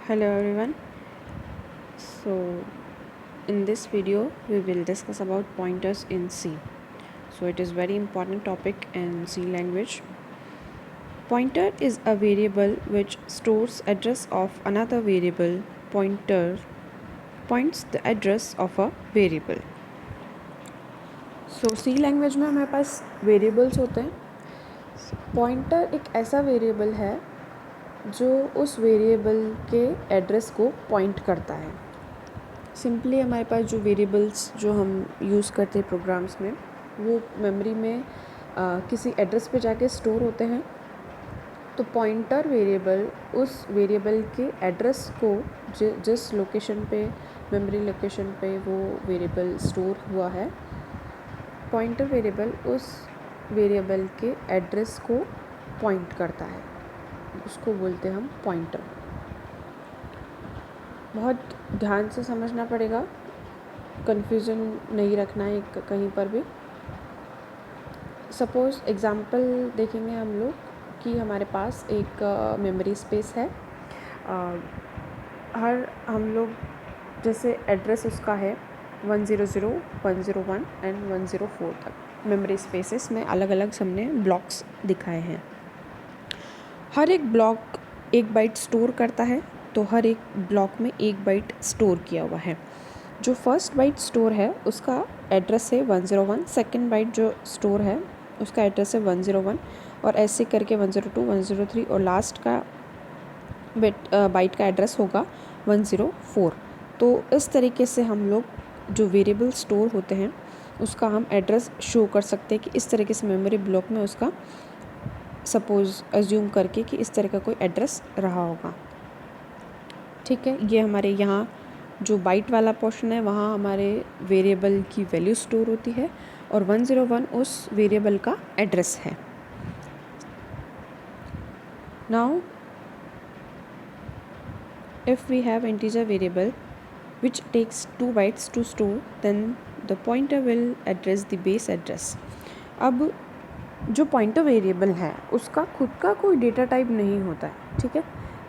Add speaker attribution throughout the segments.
Speaker 1: Hello everyone. So in this video we will discuss about pointers in C. So it is very important topic in C language. Pointer is a variable which stores address of another variable. Pointer points the address of a variable. So C language में हमारे पास variables होते हैं. Pointer एक ऐसा variable है जो उस variable के एड्रेस को पॉइंट करता है. सिंपली हमारे पास जो वेरिएबल्स जो हम यूज़ करते हैं प्रोग्राम्स में वो मेमोरी में किसी एड्रेस पे जाके स्टोर होते हैं. तो पॉइंटर वेरिएबल उस वेरिएबल के एड्रेस को जिस लोकेशन पे मेमोरी लोकेशन पे वो वेरिएबल स्टोर हुआ है, पॉइंटर वेरिएबल उस वेरिएबल के एड्रेस को पॉइंट करता है. उसको बोलते हैं हम पॉइंटर. बहुत ध्यान से समझना पड़ेगा, कन्फ्यूज़न नहीं रखना है कहीं पर भी. सपोज़ एग्ज़ाम्पल देखेंगे हम लोग कि हमारे पास एक मेमोरी स्पेस है. हम लोग जैसे एड्रेस उसका है 100, 101 एंड 104 तक मेमोरी स्पेसेस में अलग अलग हमने ब्लॉक्स दिखाए हैं. हर एक ब्लॉक एक बाइट स्टोर करता है. तो हर एक ब्लॉक में एक बाइट स्टोर किया हुआ है. जो फर्स्ट बाइट स्टोर है उसका एड्रेस है 101, सेकंड बाइट जो स्टोर है उसका एड्रेस है 101 और ऐसे करके 102, 103 और लास्ट का बाइट का एड्रेस होगा 104. तो इस तरीके से हम लोग जो वेरिएबल स्टोर होते हैं उसका हम एड्रेस शो कर सकते हैं कि इस तरीके से मेमोरी ब्लॉक में उसका सपोज़ अज्यूम करके कि इस तरह का कोई एड्रेस रहा होगा. ठीक है, ये हमारे यहाँ जो बाइट वाला पोर्शन है वहाँ हमारे वेरिएबल की वैल्यू स्टोर होती है और 101 उस वेरिएबल का एड्रेस है. Now if we have integer variable which takes 2 bytes to store, then the pointer will address the base address. अब जो पॉइंटर वेरिएबल है उसका खुद का कोई डेटा टाइप नहीं होता है. ठीक है,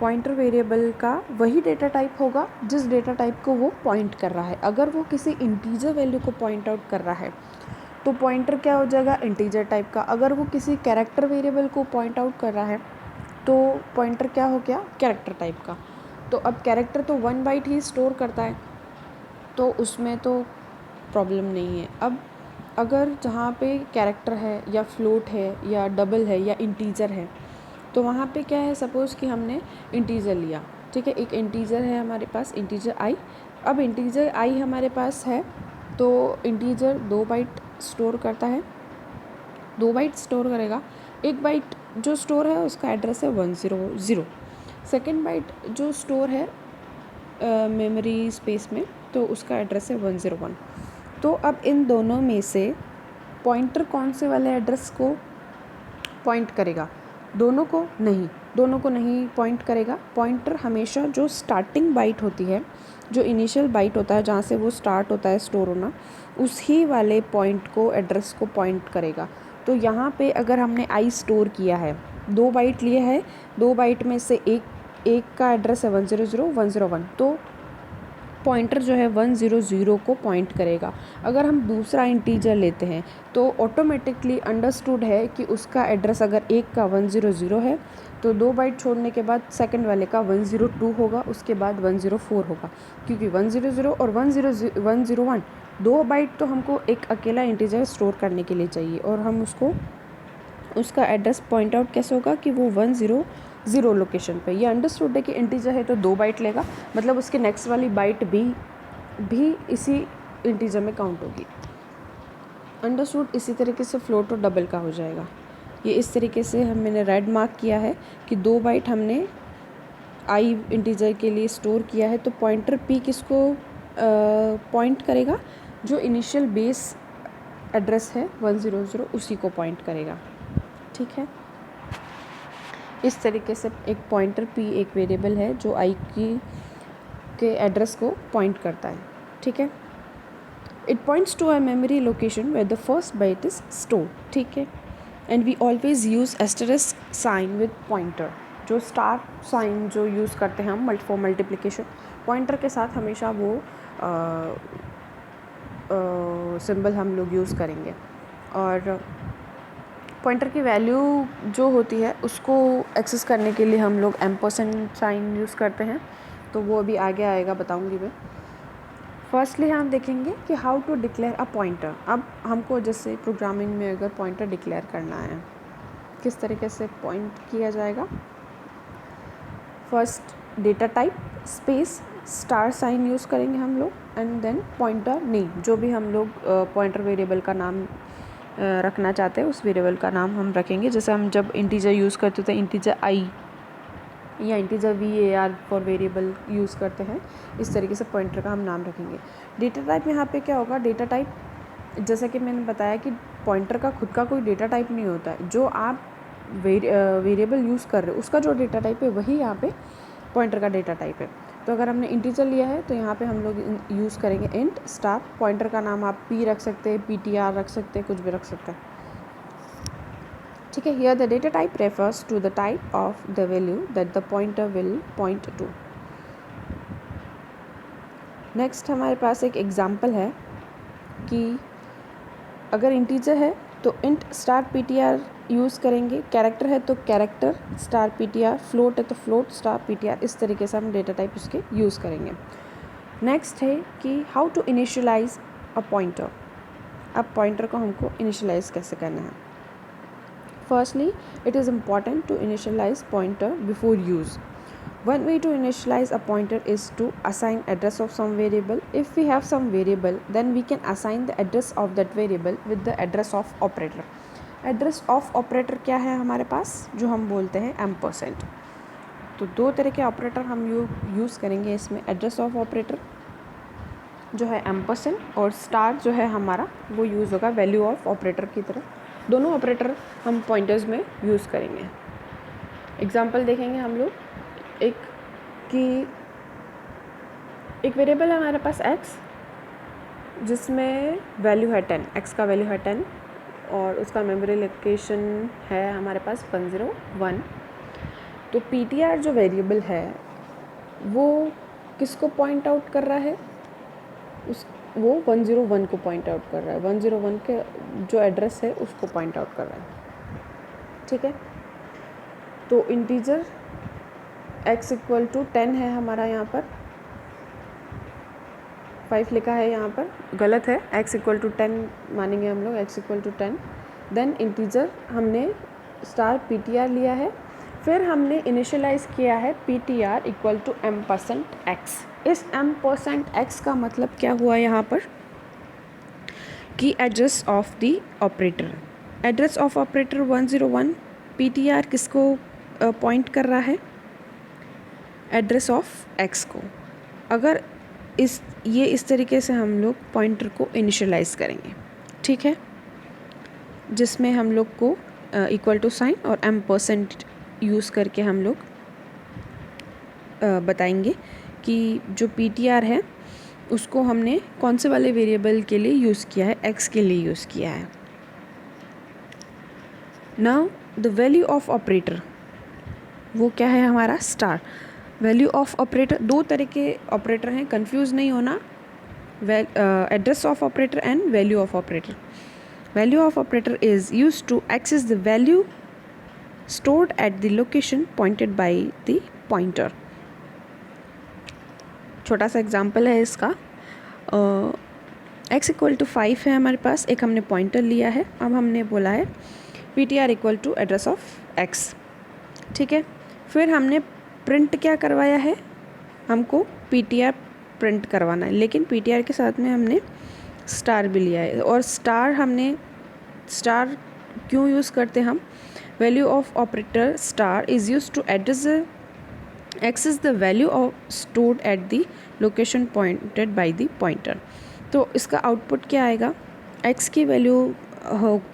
Speaker 1: पॉइंटर वेरिएबल का वही डेटा टाइप होगा जिस डेटा टाइप को वो पॉइंट कर रहा है. अगर वो किसी इंटीजर वैल्यू को पॉइंट आउट कर रहा है तो पॉइंटर क्या हो जाएगा, इंटीजर टाइप का. अगर वो किसी कैरेक्टर वेरिएबल को पॉइंट आउट कर रहा है तो पॉइंटर क्या हो गया, कैरेक्टर टाइप का. तो अब कैरेक्टर तो 1 बाइट ही स्टोर करता है तो उसमें तो प्रॉब्लम नहीं है. अब अगर जहाँ पे कैरेक्टर है या फ्लोट है या डबल है या इंटीजर है तो वहाँ पे क्या है, सपोज़ कि हमने इंटीजर लिया. ठीक है, एक इंटीजर है हमारे पास, इंटीजर आई. अब इंटीजर आई हमारे पास है तो इंटीजर 2 बाइट स्टोर करता है. 2 बाइट स्टोर करेगा. एक बाइट जो स्टोर है उसका एड्रेस है 100. सेकेंड बाइट जो स्टोर है मेमोरी स्पेस में तो उसका एड्रेस है 101. तो अब इन दोनों में से पॉइंटर कौन से वाले एड्रेस को पॉइंट करेगा, दोनों को नहीं पॉइंट करेगा. पॉइंटर हमेशा जो स्टार्टिंग बाइट होती है, जो इनिशियल बाइट होता है जहाँ से वो स्टार्ट होता है स्टोर होना, उसी वाले पॉइंट को एड्रेस को पॉइंट करेगा. तो यहाँ पे अगर हमने आई स्टोर किया है, 2 बाइट लिए है, 2 बाइट में से एक का एड्रेस है 100, 101, तो पॉइंटर जो है 100 को पॉइंट करेगा. अगर हम दूसरा इंटीजर लेते हैं तो ऑटोमेटिकली अंडरस्टूड है कि उसका एड्रेस अगर एक का 100 है तो 2 बाइट छोड़ने के बाद सेकंड वाले का 102 होगा, उसके बाद 104 होगा. क्योंकि 100 और 101 2 बाइट तो हमको एक अकेला इंटीजर स्टोर करने के लिए चाहिए और हम उसका एड्रेस पॉइंट आउट कैसे होगा कि वो 100 लोकेशन पे. ये अंडरस्टूड है कि इंटीजर है तो 2 बाइट लेगा, मतलब उसके नेक्स्ट वाली बाइट भी इसी इंटीजर में काउंट होगी. अंडरस्टूड. इसी तरीके से फ्लोट और डबल का हो जाएगा. ये इस तरीके से मैंने रेड मार्क किया है कि 2 बाइट हमने आई इंटीजर के लिए स्टोर किया है. तो पॉइंटर पी किसको पॉइंट करेगा, जो इनिशियल बेस एड्रेस है 100 उसी को पॉइंट करेगा. ठीक है, इस तरीके से एक पॉइंटर पी एक वेरिएबल है जो आई के एड्रेस को पॉइंट करता है. ठीक है, it points to a memory location where the first byte is store. ठीक है, and we always use asterisk sign with pointer. जो स्टार साइन जो यूज़ करते हैं हम फॉर मल्टीप्लिकेशन, पॉइंटर के साथ हमेशा वो सिंबल हम लोग यूज़ करेंगे। और पॉइंटर की वैल्यू जो होती है उसको एक्सेस करने के लिए हम लोग एम्परसेंड साइन यूज़ करते हैं, तो वो अभी आगे आएगा, बताऊंगी मैं। फर्स्टली हम देखेंगे कि how to declare a pointer. अब हमको जैसे प्रोग्रामिंग में अगर पॉइंटर डिक्लेयर करना है, किस तरीके से पॉइंट किया जाएगा। First data type space star sign use करेंगे हम लोग, एंड देन पॉइंटर नेम, जो भी हम लोग पॉइंटर वेरिएबल का नाम रखना चाहते हैं उस वेरिएबल का नाम हम रखेंगे। जैसे हम जब इंटीजर यूज़ करते थे, इंटीजर आई या integer var for variable use करते हैं, इस तरीके से पॉइंटर का हम नाम रखेंगे। डेटा टाइप यहाँ पे क्या होगा, डेटा टाइप जैसा कि मैंने बताया कि पॉइंटर का खुद का कोई डेटा टाइप नहीं होता है, जो आप वेरिएबल यूज़ कर रहे हो उसका जो डेटा टाइप है वही यहाँ पे पॉइंटर का डेटा टाइप है। तो अगर हमने इंटीजर लिया है तो यहाँ पे हम लोग यूज़ करेंगे इंट स्टार, पॉइंटर का नाम आप p रख सकते हैं, ptr रख सकते हैं, कुछ भी रख सकते हैं, ठीक है। Here the data type refers to the type of the value that the pointer will point to. Next हमारे पास एक एग्जांपल है कि अगर इंटीजर है तो इंट स्टार ptr यूज़ करेंगे, कैरेक्टर है तो कैरेक्टर स्टार ptr, फ्लोट है तो फ्लोट स्टार ptr, इस तरीके से हम डेटा टाइप उसके यूज़ करेंगे। नेक्स्ट है कि how to initialize a pointer. अब पॉइंटर को हमको इनिशियलाइज कैसे करना है। Firstly it is important to initialize pointer before use. One way to initialize a pointer is to assign address of some variable. If we have some variable, then we can assign the address of that variable with the address of operator. Address of operator क्या है हमारे पास, जो हम बोलते हैं ampersand. तो दो तरह के ऑपरेटर हम यूज़ करेंगे इसमें। एड्रेस ऑफ ऑपरेटर जो है एम्परसेंड, और स्टार जो है हमारा वो यूज़ होगा वैल्यू ऑफ ऑपरेटर की तरह। दोनों ऑपरेटर हम पॉइंटर्स में यूज़ करेंगे। एग्जाम्पल देखेंगे हम लोग एक वेरिएबल है हमारे पास x, जिसमें वैल्यू है 10, x का वैल्यू है 10 और उसका मेमोरी लोकेशन है हमारे पास 101। तो ptr जो वेरिएबल है वो किसको पॉइंट आउट कर रहा है, वो 101 को पॉइंट आउट कर रहा है, 101 के जो एड्रेस है उसको पॉइंट आउट कर रहा है, ठीक है। तो इंटीजर x इक्वल टू 10 है हमारा, यहाँ पर 5 लिखा है, यहाँ पर गलत है, x इक्वल टू 10 मानेंगे हम लोग, x equal to 10। Then integer हमने स्टार ptr लिया है, फिर हमने इनिशियलाइज किया है ptr इक्वल टू %x। इस %x का मतलब क्या हुआ यहाँ पर कि address of the operator, address of operator 101, ptr किसको पॉइंट कर रहा है, एड्रेस ऑफ x को। अगर इस तरीके से हम लोग पॉइंटर को इनिशियलाइज करेंगे, ठीक है, जिसमें हम लोग को इक्वल टू साइन और %, यूज़ करके हम लोग बताएंगे कि जो ptr है उसको हमने कौन से वाले वेरिएबल के लिए यूज़ किया है, x के लिए यूज़ किया है। Now the value of operator वो क्या है हमारा, स्टार। वैल्यू ऑफ ऑपरेटर, दो तरह के ऑपरेटर हैं, कंफ्यूज नहीं होना, address of operator and value of operator. Value of operator is used to access the value stored at the location pointed by the pointer. छोटा सा एग्जांपल है इसका, x इक्वल टू 5 है हमारे पास, एक हमने पॉइंटर लिया है, अब हमने बोला है ptr equal to address of x, ठीक है। फिर हमने प्रिंट क्या करवाया है, हमको ptr प्रिंट करवाना है, लेकिन ptr के साथ में हमने स्टार भी लिया है। और स्टार क्यों यूज़ करते हम, value of operator star is use to access the value of stored at the location pointed by the pointer. तो इसका आउटपुट क्या आएगा, x की वैल्यू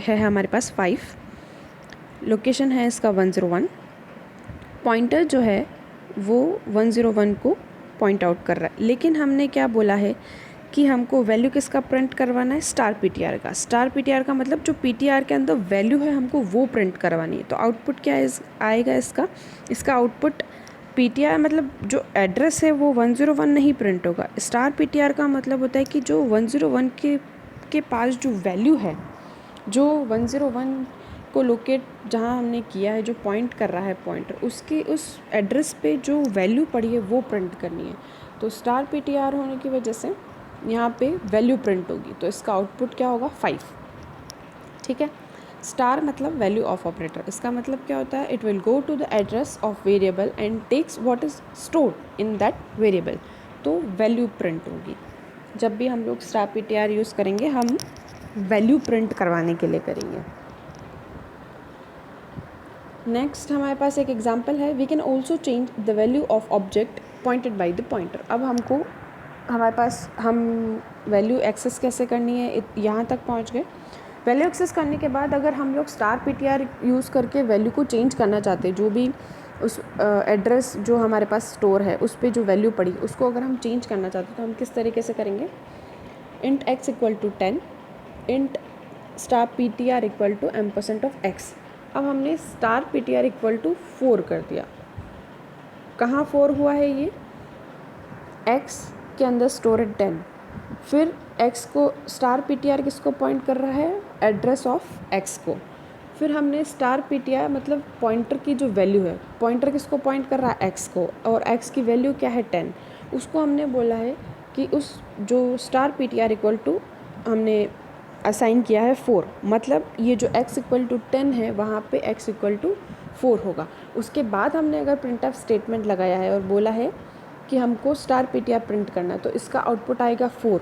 Speaker 1: है हमारे पास 5, लोकेशन है इसका 101, पॉइंटर जो है वो 101 को पॉइंट आउट कर रहा है। लेकिन हमने क्या बोला है कि हमको वैल्यू किसका प्रिंट करवाना है, स्टार पीटीआर का। स्टार पीटीआर का मतलब जो पीटीआर के अंदर वैल्यू है हमको वो प्रिंट करवानी है। तो आउटपुट क्या आएगा इसका आउटपुट पीटीआर मतलब जो एड्रेस है वो 101 नहीं प्रिंट होगा। स्टार पीटीआर का मतलब होता है कि जो 101 के पास जो वैल्यू है, जो 101 को लोकेट जहाँ हमने किया है, जो पॉइंट कर रहा है पॉइंटर, उसके उस एड्रेस पे जो वैल्यू पड़ी है वो प्रिंट करनी है। तो स्टार पीटीआर होने की वजह से यहाँ पे वैल्यू प्रिंट होगी, तो इसका आउटपुट क्या होगा 5। ठीक है। स्टार मतलब वैल्यू ऑफ ऑपरेटर, इसका मतलब क्या होता है, it will go to the address of variable and takes what is stored in that variable. तो वैल्यू प्रिंट होगी। जब भी हम लोग स्टार पीटीआर यूज़ करेंगे हम वैल्यू प्रिंट करवाने के लिए करेंगे। नेक्स्ट हमारे पास एक एग्जांपल है, we can also change the value of object pointed by the pointer. अब हमारे पास हम वैल्यू एक्सेस कैसे करनी है, यहाँ तक पहुँच गए। वैल्यू एक्सेस करने के बाद अगर हम लोग स्टार पीटीआर यूज़ करके वैल्यू को चेंज करना चाहते हैं, जो भी उस एड्रेस जो हमारे पास स्टोर है उस पर जो वैल्यू पड़ी उसको अगर हम चेंज करना चाहते हैं तो हम किस तरीके से करेंगे, int x equal to 10, int star PTR equal to ampersand of x। अब हमने स्टार पीटीआर इक्वल टू 4 कर दिया। कहाँ 4 हुआ है, ये x के अंदर स्टोर है 10, फिर x को स्टार पीटीआर किसको पॉइंट कर रहा है, एड्रेस ऑफ x को। फिर हमने स्टार पीटीआर मतलब पॉइंटर की जो वैल्यू है, पॉइंटर किसको पॉइंट कर रहा है x को, और x की वैल्यू क्या है 10, उसको हमने बोला है कि उस जो स्टार पीटीआर इक्वल टू हमने असाइन किया है 4, मतलब ये जो x इक्वल टू 10 है वहाँ पे x इक्वल टू 4 होगा। उसके बाद हमने अगर प्रिंटफ स्टेटमेंट लगाया है और बोला है कि हमको स्टार पीटीआर प्रिंट करना है, तो इसका आउटपुट आएगा 4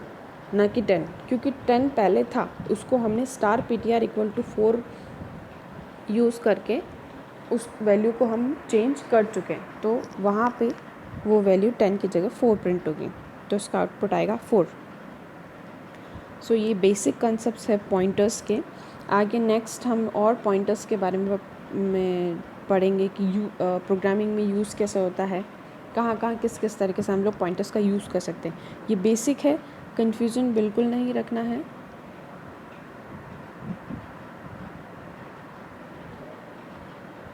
Speaker 1: ना कि 10, क्योंकि 10 पहले था, उसको हमने star PTR equal to 4 use करके उस वैल्यू को हम चेंज कर चुके हैं, तो वहाँ पे वो वैल्यू 10 की जगह 4 प्रिंट होगी, तो इसका आउटपुट आएगा 4। सो ये बेसिक कंसेप्ट है पॉइंटर्स के। आगे नेक्स्ट हम और पॉइंटर्स के बारे में पढ़ेंगे कि प्रोग्रामिंग में यूज़ कैसे होता है, कहाँ किस तरीके से हम लोग पॉइंटर्स का यूज़ कर सकते हैं। ये बेसिक है, कन्फ्यूजन बिल्कुल नहीं रखना है।